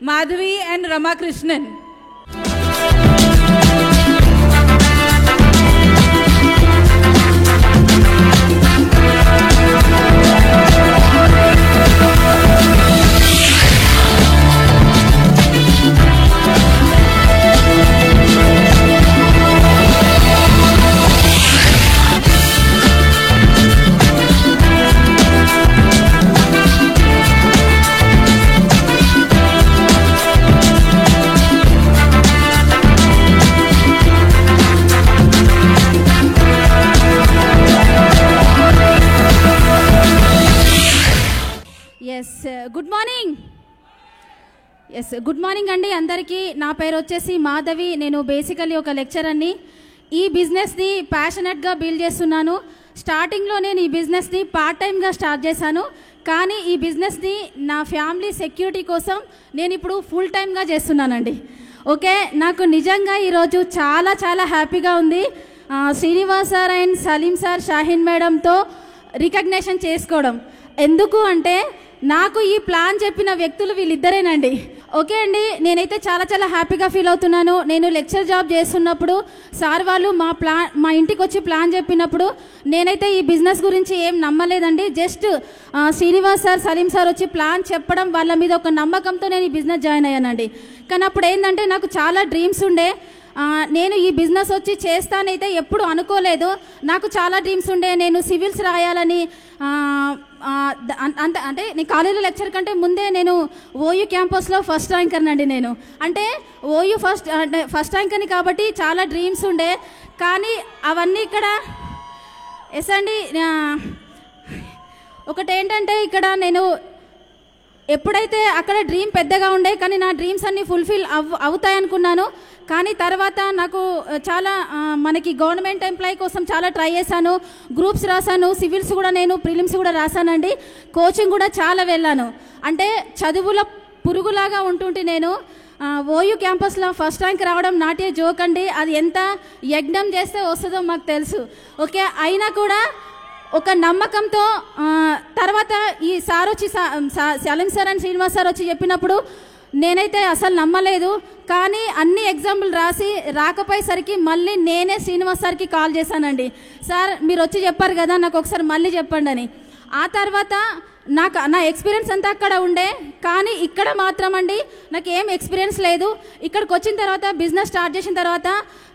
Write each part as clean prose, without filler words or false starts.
Madhavi and Ramakrishnan. Good morning. Good morning అండి అందరికీ. నా పేరు వచ్చేసి మాధవి. నేను బేసికలీ ఒక లెక్చరర్ని. ఈ బిజినెస్ని ప్యాషనెట్గా బిల్డ్ చేస్తున్నాను. స్టార్టింగ్లో నేను ఈ బిజినెస్ని పార్ట్ టైమ్గా స్టార్ట్ చేశాను, కానీ ఈ బిజినెస్ని నా ఫ్యామిలీ సెక్యూరిటీ కోసం నేను ఇప్పుడు ఫుల్ టైమ్గా చేస్తున్నానండి. ఓకే, నాకు నిజంగా ఈరోజు చాలా చాలా హ్యాపీగా ఉంది. Srinivas sir and Salim sir, Shaheen మేడంతో రికగ్నేషన్ చేసుకోవడం. ఎందుకు అంటే నాకు ఈ ప్లాన్ చెప్పిన వ్యక్తులు వీళ్ళిద్దరేనండి. ఓకే అండి, నేనైతే చాలా చాలా హ్యాపీగా ఫీల్ అవుతున్నాను. నేను లెక్చర్ జాబ్ చేస్తున్నప్పుడు సార్ వాళ్ళు మా ఇంటికి వచ్చి ప్లాన్ చెప్పినప్పుడు నేనైతే ఈ బిజినెస్ గురించి ఏం నమ్మలేదండి. Just Srinivas sir, Salim sir వచ్చి ప్లాన్ చెప్పడం, వాళ్ళ మీద ఒక నమ్మకంతో నేను ఈ బిజినెస్ జాయిన్ అయ్యానండి. కానీ అప్పుడు ఏంటంటే నాకు చాలా డ్రీమ్స్ ఉండే. నేను ఈ బిజినెస్ వచ్చి చేస్తానైతే ఎప్పుడు అనుకోలేదు. నాకు చాలా డ్రీమ్స్ ఉండే. నేను సివిల్స్ రాయాలని, అంటే నేను కాలేజీలో లెక్చర్ కంటే ముందే నేను ఓయూ క్యాంపస్లో ఫస్ట్ ర్యాంకర్నండి. నేను అంటే ఓయూ ఫస్ట్ ర్యాంకర్ని కాబట్టి చాలా డ్రీమ్స్ ఉండే. కానీ అవన్నీ ఇక్కడ ఎస్ అండి. ఒకటేంటంటే ఇక్కడ నేను ఎప్పుడైతే అక్కడ డ్రీమ్ పెద్దగా ఉండే, కానీ నా డ్రీమ్స్ అన్నీ ఫుల్ఫిల్ అవుతాయనుకున్నాను. కానీ తర్వాత నాకు చాలా మనకి గవర్నమెంట్ ఎంప్లాయీ కోసం చాలా ట్రై చేశాను. గ్రూప్స్ రాశాను, సివిల్స్ కూడా నేను ప్రిలిమ్స్ కూడా రాశానండి. కోచింగ్ కూడా చాలా వెళ్ళాను. అంటే చదువుల పురుగులాగా ఉంటుంటే నేను ఓయూ క్యాంపస్లో ఫస్ట్ ర్యాంక్ రావడం నాటే జోక్ అండి. అది ఎంత యజ్ఞం చేస్తే వస్తుందో మాకు తెలుసు. ఓకే, అయినా కూడా ఒక నమ్మకంతో తర్వాత ఈ సార్ వచ్చి Salim sir and Srinivas sir వచ్చి చెప్పినప్పుడు నేనైతే అసలు నమ్మలేదు. కానీ అన్ని ఎగ్జాంపుల్ రాసి రాకపోయేసరికి మళ్ళీ నేనే శ్రీనివాస్ సార్కి కాల్ చేశానండి. సార్ మీరు వచ్చి చెప్పారు కదా, నాకు ఒకసారి మళ్ళీ చెప్పండి అని. ఆ తర్వాత నా ఎక్స్పీరియన్స్ అంతా అక్కడ ఉండే, కానీ ఇక్కడ మాత్రం అండి నాకు ఏం ఎక్స్పీరియన్స్ లేదు. ఇక్కడికి వచ్చిన తర్వాత బిజినెస్ స్టార్ట్ చేసిన తర్వాత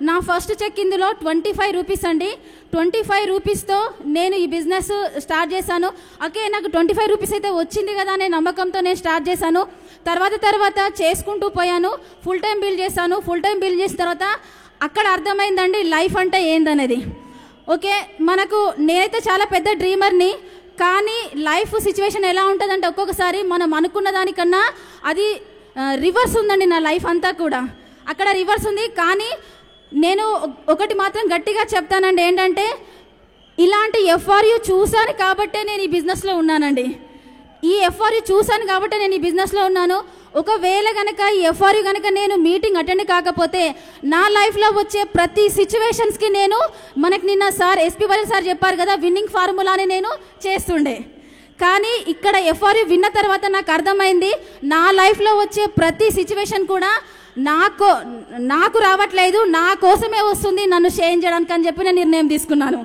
నా ఫస్ట్ చెక్ ఇందులో 25 రూపీస్ అండి. 25 రూపీస్తో నేను ఈ బిజినెస్ స్టార్ట్ చేశాను. ఓకే, నాకు 25 రూపీస్ అయితే వచ్చింది కదా అనే నమ్మకంతో నేను స్టార్ట్ చేశాను. తర్వాత చేసుకుంటూ పోయాను. ఫుల్ టైం బిల్డ్ చేశాను. ఫుల్ టైం బిల్డ్ చేసిన తర్వాత అక్కడ అర్థమైందండి లైఫ్ అంటే ఏందనేది. ఓకే, నేనైతే చాలా పెద్ద డ్రీమర్ని. కానీ లైఫ్ సిచ్యువేషన్ ఎలా ఉంటుందంటే ఒక్కొక్కసారి మనం అనుకున్న దానికన్నా అది రివర్స్ ఉందండి. నా లైఫ్ అంతా కూడా అక్కడ రివర్స్ ఉంది. కానీ నేను ఒకటి మాత్రం గట్టిగా చెప్తానండి, ఏంటంటే ఇలాంటి ఎఫ్ఆర్యూ చూశాను కాబట్టే నేను ఈ బిజినెస్లో ఉన్నానండి. ఈ ఎఫ్ఆర్యూ చూశాను కాబట్టి నేను ఈ బిజినెస్లో ఉన్నాను. ఒకవేళ కనుక ఈ ఎఫ్ఆర్యూ కనుక నేను మీటింగ్ అటెండ్ కాకపోతే నా లైఫ్లో వచ్చే ప్రతి సిచ్యువేషన్స్కి నేను మనకి నిన్న సార్ ఎస్పీ బాలి సార్ చెప్పారు కదా, విన్నింగ్ ఫార్ములాని నేను చేస్తుండే. కానీ ఇక్కడ ఎఫ్ఆర్యూ విన్న తర్వాత నాకు అర్థమైంది నా లైఫ్లో వచ్చే ప్రతి సిచ్యువేషన్ కూడా నాకు రావట్లేదు, నా కోసమే వస్తుంది, నన్ను చేంజ్ చేయడానికి అని చెప్పి నేను నిర్ణయం తీసుకున్నాను.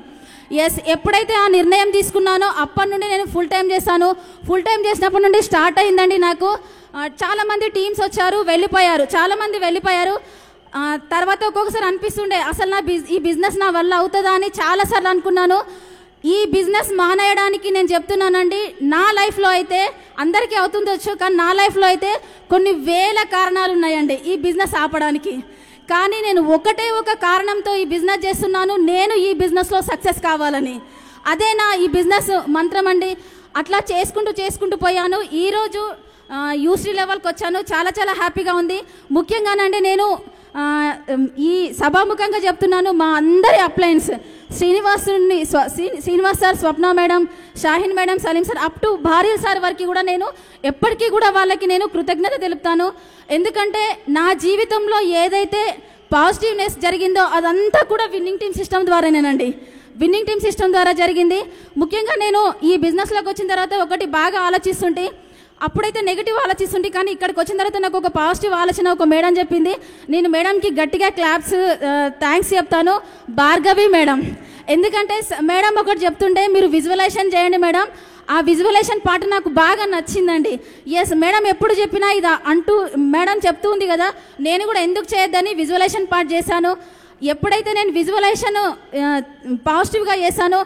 ఎప్పుడైతే ఆ నిర్ణయం తీసుకున్నానో అప్పటి నుండి నేను ఫుల్ టైం చేశాను. ఫుల్ టైం చేసినప్పటి నుండి స్టార్ట్ అయిందండి నాకు. చాలామంది టీమ్స్ వచ్చారు, చాలామంది వెళ్ళిపోయారు. తర్వాత ఒక్కొక్కసారి అనిపిస్తుండే అసలు ఈ బిజినెస్ నా వల్ల అవుతుందా అని చాలాసార్లు అనుకున్నాను. ఈ బిజినెస్ మానేయడానికి నేను చెప్తున్నానండి, నా లైఫ్లో అయితే అందరికీ అవుతుండొచ్చు, కానీ నా లైఫ్లో అయితే కొన్ని వేల కారణాలు ఉన్నాయండి ఈ బిజినెస్ ఆపడానికి. కానీ నేను ఒక కారణంతో ఈ బిజినెస్ చేస్తున్నాను, నేను ఈ బిజినెస్లో సక్సెస్ కావాలని. అదే నా ఈ బిజినెస్ మంత్రం అండి. అట్లా చేసుకుంటూ పోయాను. ఈరోజు యూసీ లెవెల్కి వచ్చాను. చాలా చాలా హ్యాపీగా ఉంది. ముఖ్యంగానండి నేను ఈ సభాముఖంగా చెప్తున్నాను, మా అందరి అప్లయన్స్ Srinivas sir, Swapna madam, Shaheen madam, Salim sir, up to భార్య సార్ వరకు కూడా నేను ఎప్పటికీ కూడా వాళ్ళకి నేను కృతజ్ఞత తెలుపుతాను. ఎందుకంటే నా జీవితంలో ఏదైతే పాజిటివ్నెస్ జరిగిందో అదంతా కూడా విన్నింగ్ టీమ్ సిస్టమ్ ద్వారానేనండి. విన్నింగ్ టీమ్ సిస్టమ్ ద్వారా జరిగింది. ముఖ్యంగా నేను ఈ బిజినెస్లోకి వచ్చిన తర్వాత ఒకటి బాగా ఆలోచిస్తుంటే, అప్పుడైతే నెగిటివ్ ఆలోచిస్తుంటే, కానీ ఇక్కడికి వచ్చిన తర్వాత నాకు ఒక పాజిటివ్ ఆలోచన ఒక మేడం చెప్పింది. నేను మేడంకి గట్టిగా క్లాప్స్ థ్యాంక్స్ చెప్తాను, భార్గవి మేడం. ఎందుకంటే మేడం ఒకటి చెప్తుంటే, మీరు విజువలైజేషన్ చేయండి మేడం. ఆ విజువలైజేషన్ పార్ట్ నాకు బాగా నచ్చిందండి. ఎస్ మేడం ఎప్పుడు చెప్పినా ఇది అంటూ మేడం చెప్తూ ఉంది కదా, నేను కూడా ఎందుకు చేయొద్దని విజువలైజేషన్ పార్ట్ చేశాను. ఎప్పుడైతే నేను విజువలైజేషన్ పాజిటివ్గా చేశానో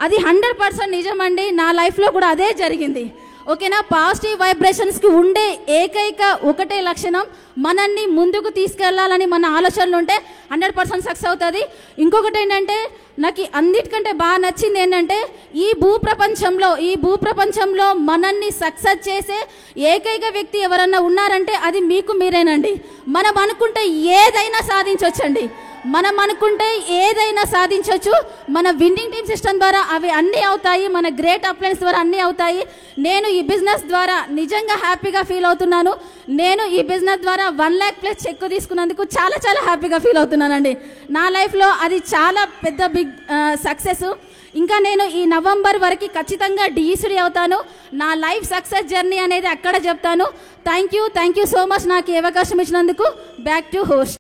అది 100% నిజమండి. నా లైఫ్లో కూడా అదే జరిగింది. ఓకేనా. పాజిటివ్ వైబ్రేషన్స్కి ఉండే ఏకైక ఒకటే లక్షణం, మనల్ని ముందుకు తీసుకెళ్లాలని మన ఆలోచనలు ఉంటే 100% సక్సెస్ అవుతుంది. ఇంకొకటి ఏంటంటే, నాకు అన్నిటికంటే బాగా నచ్చింది ఏంటంటే, ఈ భూప్రపంచంలో మనల్ని సక్సెస్ చేసే ఏకైక వ్యక్తి ఎవరన్నా ఉన్నారంటే అది మీకు మీరేనండి. మనం అనుకుంటే ఏదైనా సాధించవచ్చండి. మనం అనుకుంటే ఏదైనా సాధించవచ్చు. మన విన్నింగ్ టీమ్ సిస్టమ్ ద్వారా అవి అన్నీ అవుతాయి. మన గ్రేట్ అప్లయన్స్ ద్వారా అన్నీ అవుతాయి. నేను ఈ బిజినెస్ ద్వారా నిజంగా హ్యాపీగా ఫీల్ అవుతున్నాను. నేను ఈ బిజినెస్ ద్వారా 1 lakh ప్లస్ చెక్ తీసుకున్నందుకు చాలా చాలా హ్యాపీగా ఫీల్ అవుతున్నానండి. నా లైఫ్లో అది చాలా పెద్ద బిగ్ సక్సెస్. ఇంకా నేను ఈ నవంబర్ వరకు ఖచ్చితంగా డిఈసిడి అవుతాను. నా లైఫ్ సక్సెస్ జర్నీ అనేది అక్కడ చెప్తాను. థ్యాంక్ యూ సో మచ్ నాకు ఈ అవకాశం ఇచ్చినందుకు. Back to host.